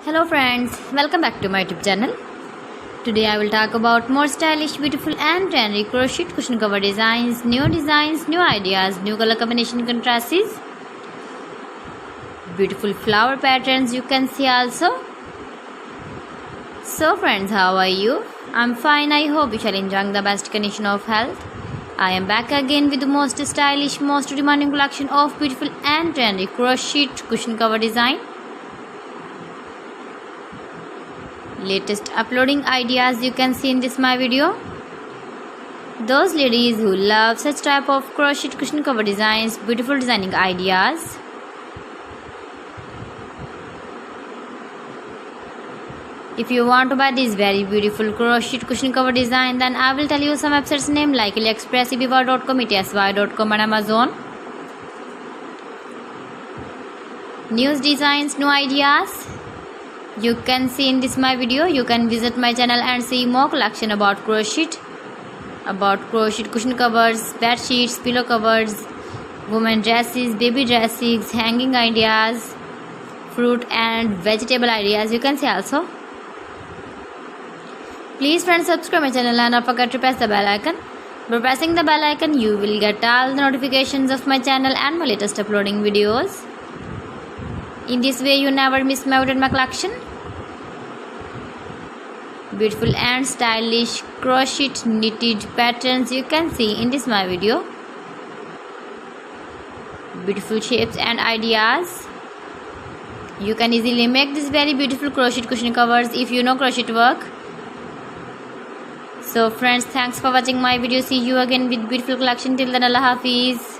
Hello friends, welcome back to my YouTube channel. Today I will talk about more stylish, beautiful and trendy crochet cushion cover designs, new ideas, new color combination contrasts, beautiful flower patterns you can see also. So friends, how are you? I'm fine. I hope you shall enjoy the best condition of health. I am back again with the most stylish, most demanding collection of beautiful and trendy crochet cushion cover design. Latest uploading ideas you can see in this my video. Those ladies who love such type of crochet cushion cover designs, beautiful designing ideas. If you want to buy this very beautiful crochet cushion cover design, then I will tell you some websites name like AliExpress, eBay.com, etsy.com and Amazon. New designs, new ideas you can see in this my video. You can visit my channel and see more collection about crochet cushion covers, bed sheets, pillow covers, women dresses, baby dresses, hanging ideas, fruit and vegetable ideas you can see also. Please friends, subscribe my channel and don't forget to press the bell icon. By pressing the bell icon you will get all the notifications of my channel and my latest uploading videos. In this way you never miss my collection. Beautiful and stylish crochet knitted patterns you can see in this my video. Beautiful shapes and ideas. You can easily make this very beautiful crochet cushion covers if you know crochet work. So friends, thanks for watching my video. See you again with beautiful collection. Till then, Allah Hafiz.